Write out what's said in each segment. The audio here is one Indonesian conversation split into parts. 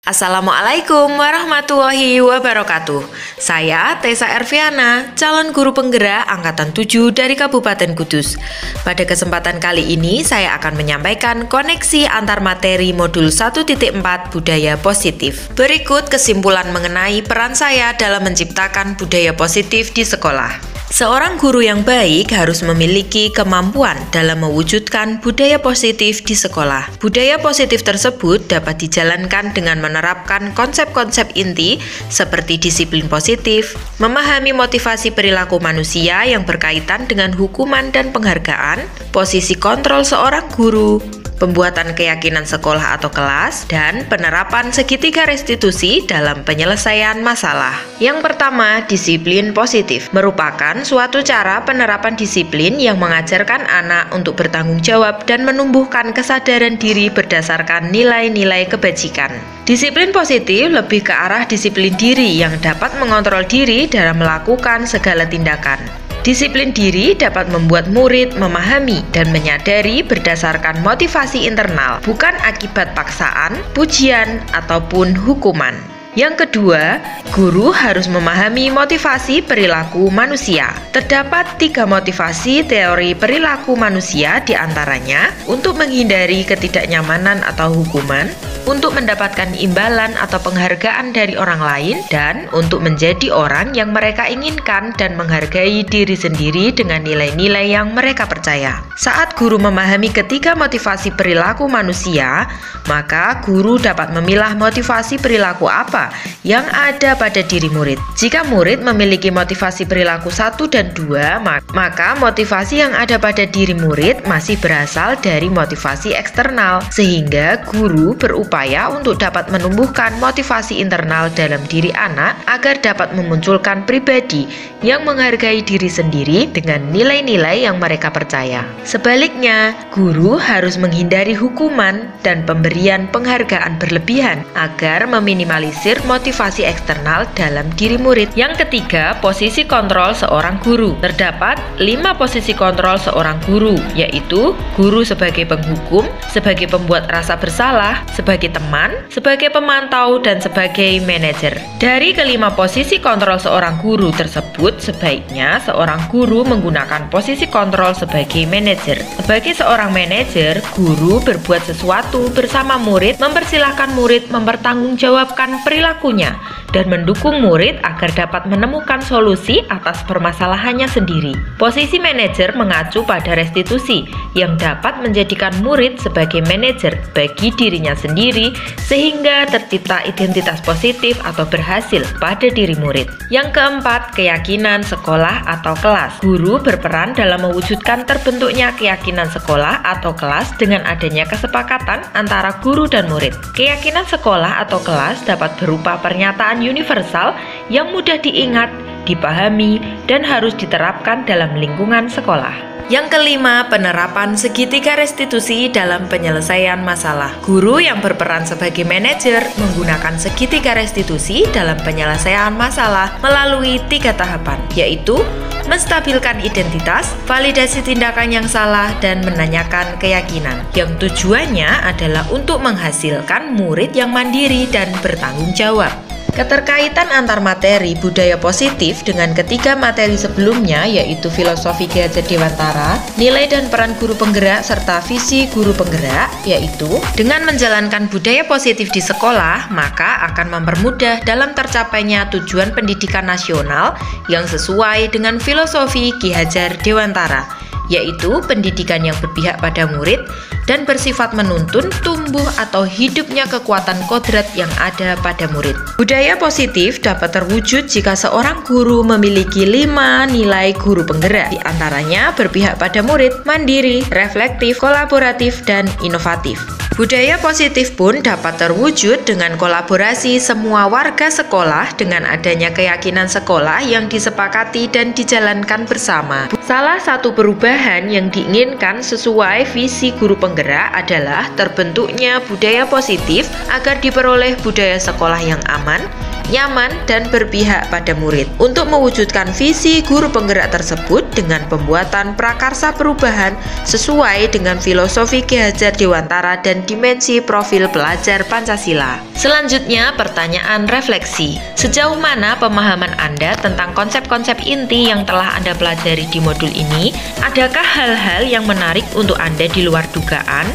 Assalamualaikum warahmatullahi wabarakatuh. Saya Tessa Erviana, calon guru penggerak Angkatan 7 dari Kabupaten Kudus. Pada kesempatan kali ini saya akan menyampaikan koneksi antar materi modul 1.4 budaya positif. Berikut kesimpulan mengenai peran saya dalam menciptakan budaya positif di sekolah. Seorang guru yang baik harus memiliki kemampuan dalam mewujudkan budaya positif di sekolah. Budaya positif tersebut dapat dijalankan dengan menerapkan konsep-konsep inti seperti disiplin positif, memahami motivasi perilaku manusia yang berkaitan dengan hukuman dan penghargaan, posisi kontrol seorang guru, pembuatan keyakinan sekolah atau kelas, dan penerapan segitiga restitusi dalam penyelesaian masalah. Yang pertama, disiplin positif merupakan suatu cara penerapan disiplin yang mengajarkan anak untuk bertanggung jawab dan menumbuhkan kesadaran diri berdasarkan nilai-nilai kebajikan. Disiplin positif lebih ke arah disiplin diri yang dapat mengontrol diri dalam melakukan segala tindakan. Disiplin diri dapat membuat murid memahami dan menyadari berdasarkan motivasi internal, bukan akibat paksaan, pujian, ataupun hukuman. Yang kedua, guru harus memahami motivasi perilaku manusia. Terdapat 3 motivasi teori perilaku manusia, diantaranya untuk menghindari ketidaknyamanan atau hukuman, untuk mendapatkan imbalan atau penghargaan dari orang lain, dan untuk menjadi orang yang mereka inginkan dan menghargai diri sendiri dengan nilai-nilai yang mereka percaya. Saat guru memahami ketiga motivasi perilaku manusia, maka guru dapat memilah motivasi perilaku apa yang ada pada diri murid. Jika murid memiliki motivasi perilaku 1 dan 2, maka motivasi yang ada pada diri murid masih berasal dari motivasi eksternal, sehingga guru berupaya untuk dapat menumbuhkan motivasi internal dalam diri anak agar dapat memunculkan pribadi yang menghargai diri sendiri dengan nilai-nilai yang mereka percaya. Sebaliknya, guru harus menghindari hukuman dan pemberian penghargaan berlebihan agar meminimalisir motivasi eksternal dalam diri murid. Yang ketiga, posisi kontrol seorang guru. Terdapat 5 posisi kontrol seorang guru, yaitu guru sebagai penghukum, sebagai pembuat rasa bersalah, sebagai teman, sebagai pemantau, dan sebagai manajer. Dari kelima posisi kontrol seorang guru tersebut, sebaiknya seorang guru menggunakan posisi kontrol sebagai manajer. Sebagai seorang manajer, guru berbuat sesuatu bersama murid, mempersilahkan murid mempertanggungjawabkan perilakunya, dan mendukung murid agar dapat menemukan solusi atas permasalahannya sendiri. Posisi manajer mengacu pada restitusi yang dapat menjadikan murid sebagai manajer bagi dirinya sendiri sehingga tercipta identitas positif atau berhasil pada diri murid. Yang keempat, keyakinan sekolah atau kelas. Guru berperan dalam mewujudkan terbentuknya keyakinan sekolah atau kelas dengan adanya kesepakatan antara guru dan murid. Keyakinan sekolah atau kelas dapat berupa pernyataan universal yang mudah diingat, dipahami, dan harus diterapkan dalam lingkungan sekolah. Yang kelima, penerapan segitiga restitusi dalam penyelesaian masalah. Guru yang berperan sebagai manajer menggunakan segitiga restitusi dalam penyelesaian masalah melalui 3 tahapan, yaitu menstabilkan identitas, validasi tindakan yang salah, dan menanyakan keyakinan. Yang tujuannya adalah untuk menghasilkan murid yang mandiri dan bertanggung jawab. Keterkaitan antar materi budaya positif dengan ketiga materi sebelumnya, yaitu filosofi Ki Hajar Dewantara, nilai dan peran guru penggerak, serta visi guru penggerak, yaitu dengan menjalankan budaya positif di sekolah, maka akan mempermudah dalam tercapainya tujuan pendidikan nasional yang sesuai dengan filosofi Ki Hajar Dewantara, yaitu pendidikan yang berpihak pada murid dan bersifat menuntun tumbuh atau hidupnya kekuatan kodrat yang ada pada murid. Budaya positif dapat terwujud jika seorang guru memiliki 5 nilai guru penggerak, di antaranya berpihak pada murid, mandiri, reflektif, kolaboratif, dan inovatif. Budaya positif pun dapat terwujud dengan kolaborasi semua warga sekolah dengan adanya keyakinan sekolah yang disepakati dan dijalankan bersama. Salah satu perubahan yang diinginkan sesuai visi guru penggerak adalah terbentuknya budaya positif agar diperoleh budaya sekolah yang aman, nyaman, dan berpihak pada murid. Untuk mewujudkan visi guru penggerak tersebut dengan pembuatan prakarsa perubahan sesuai dengan filosofi Ki Hajar Dewantara dan dimensi profil pelajar Pancasila. Selanjutnya, pertanyaan refleksi. Sejauh mana pemahaman Anda tentang konsep-konsep inti yang telah Anda pelajari di modul ini? Adakah hal-hal yang menarik untuk Anda di luar dugaan?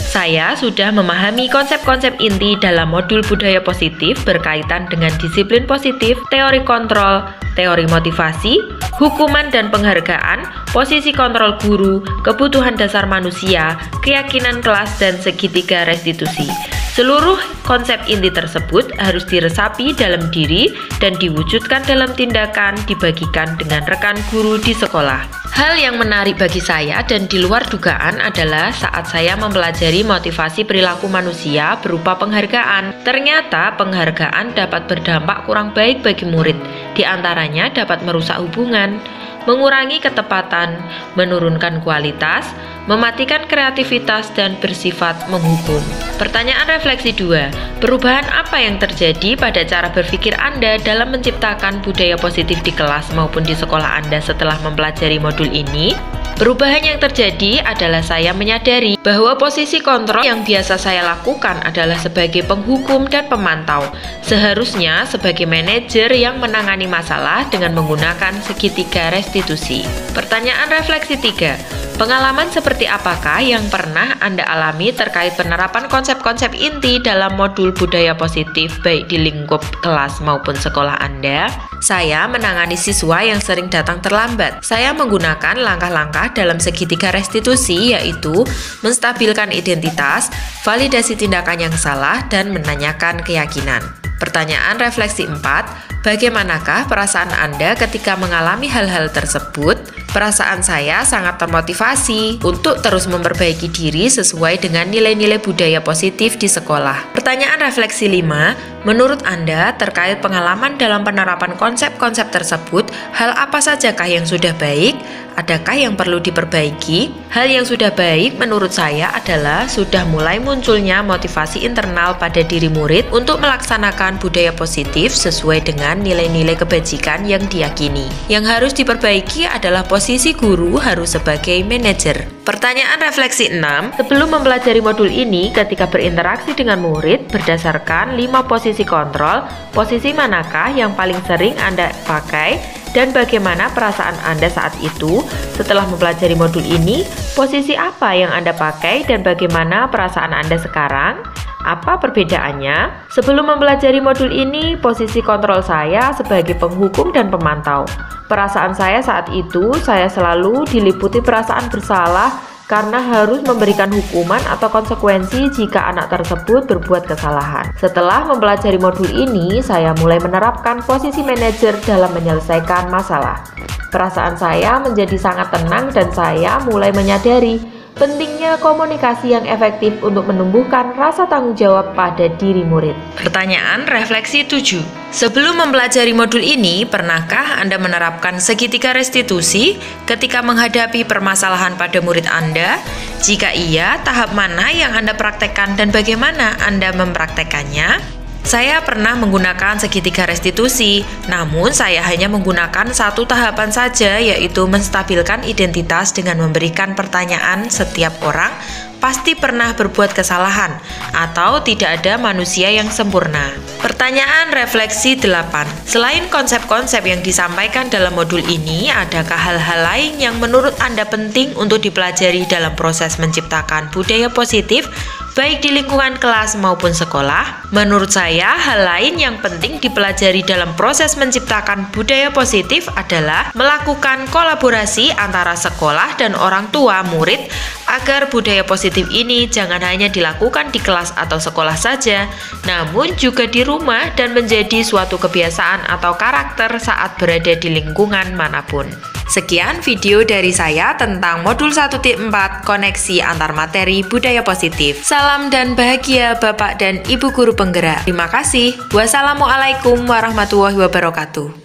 Saya sudah memahami konsep-konsep inti dalam modul budaya positif berkaitan dengan disiplin positif, teori kontrol, teori motivasi, hukuman dan penghargaan, posisi kontrol guru, kebutuhan dasar manusia, keyakinan kelas, dan segitiga restitusi. Seluruh konsep inti tersebut harus diresapi dalam diri dan diwujudkan dalam tindakan dibagikan dengan rekan guru di sekolah. Hal yang menarik bagi saya dan di luar dugaan adalah saat saya mempelajari motivasi perilaku manusia berupa penghargaan. Ternyata penghargaan dapat berdampak kurang baik bagi murid, di antaranya dapat merusak hubungan, mengurangi ketepatan, menurunkan kualitas, mematikan kreativitas, dan bersifat menghukum. Pertanyaan refleksi 2. Perubahan apa yang terjadi pada cara berpikir Anda dalam menciptakan budaya positif di kelas maupun di sekolah Anda setelah mempelajari modul ini? Perubahan yang terjadi adalah saya menyadari bahwa posisi kontrol yang biasa saya lakukan adalah sebagai penghukum dan pemantau, seharusnya sebagai manajer yang menangani masalah dengan menggunakan segitiga restitusi. Pertanyaan refleksi 3. Pengalaman seperti apakah yang pernah Anda alami terkait penerapan konsep-konsep inti dalam modul budaya positif baik di lingkup kelas maupun sekolah Anda? Saya menangani siswa yang sering datang terlambat. Saya menggunakan langkah-langkah dalam segitiga restitusi, yaitu menstabilkan identitas, validasi tindakan yang salah, dan menanyakan keyakinan. Pertanyaan refleksi 4. Bagaimanakah perasaan Anda ketika mengalami hal-hal tersebut? Perasaan saya sangat termotivasi untuk terus memperbaiki diri sesuai dengan nilai-nilai budaya positif di sekolah. Pertanyaan refleksi 5. Menurut Anda terkait pengalaman dalam penerapan konsep-konsep tersebut, hal apa sajakah yang sudah baik? Adakah yang perlu diperbaiki? Hal yang sudah baik menurut saya adalah sudah mulai munculnya motivasi internal pada diri murid untuk melaksanakan budaya positif sesuai dengan nilai-nilai kebajikan yang diyakini. Yang harus diperbaiki adalah posisi guru harus sebagai manajer. Pertanyaan refleksi 6. Sebelum mempelajari modul ini, ketika berinteraksi dengan murid berdasarkan 5 posisi kontrol, posisi manakah yang paling sering Anda pakai? Dan bagaimana perasaan Anda saat itu? Setelah mempelajari modul ini, posisi apa yang Anda pakai dan bagaimana perasaan Anda sekarang? Apa perbedaannya? Sebelum mempelajari modul ini, posisi kontrol saya sebagai penghukum dan pemantau. Perasaan saya saat itu, saya selalu diliputi perasaan bersalah karena harus memberikan hukuman atau konsekuensi jika anak tersebut berbuat kesalahan. Setelah mempelajari modul ini, saya mulai menerapkan posisi manajer dalam menyelesaikan masalah. Perasaan saya menjadi sangat tenang dan saya mulai menyadari pentingnya komunikasi yang efektif untuk menumbuhkan rasa tanggung jawab pada diri murid. Pertanyaan refleksi 7. Sebelum mempelajari modul ini, pernahkah Anda menerapkan segitiga restitusi ketika menghadapi permasalahan pada murid Anda? Jika iya, tahap mana yang Anda praktekkan dan bagaimana Anda mempraktekannya? Saya pernah menggunakan segitiga restitusi, namun saya hanya menggunakan satu tahapan saja, yaitu menstabilkan identitas dengan memberikan pertanyaan setiap orang pasti pernah berbuat kesalahan atau tidak ada manusia yang sempurna. Pertanyaan refleksi 8. Selain konsep-konsep yang disampaikan dalam modul ini, adakah hal-hal lain yang menurut Anda penting untuk dipelajari dalam proses menciptakan budaya positif baik di lingkungan kelas maupun sekolah? Menurut saya, hal lain yang penting dipelajari dalam proses menciptakan budaya positif adalah melakukan kolaborasi antara sekolah dan orang tua murid agar budaya positif ini jangan hanya dilakukan di kelas atau sekolah saja, namun juga di rumah dan menjadi suatu kebiasaan atau karakter saat berada di lingkungan manapun. Sekian video dari saya tentang modul 1.4 koneksi antar materi budaya positif. Salam dan bahagia Bapak dan Ibu guru penggerak. Terima kasih. Wassalamualaikum warahmatullahi wabarakatuh.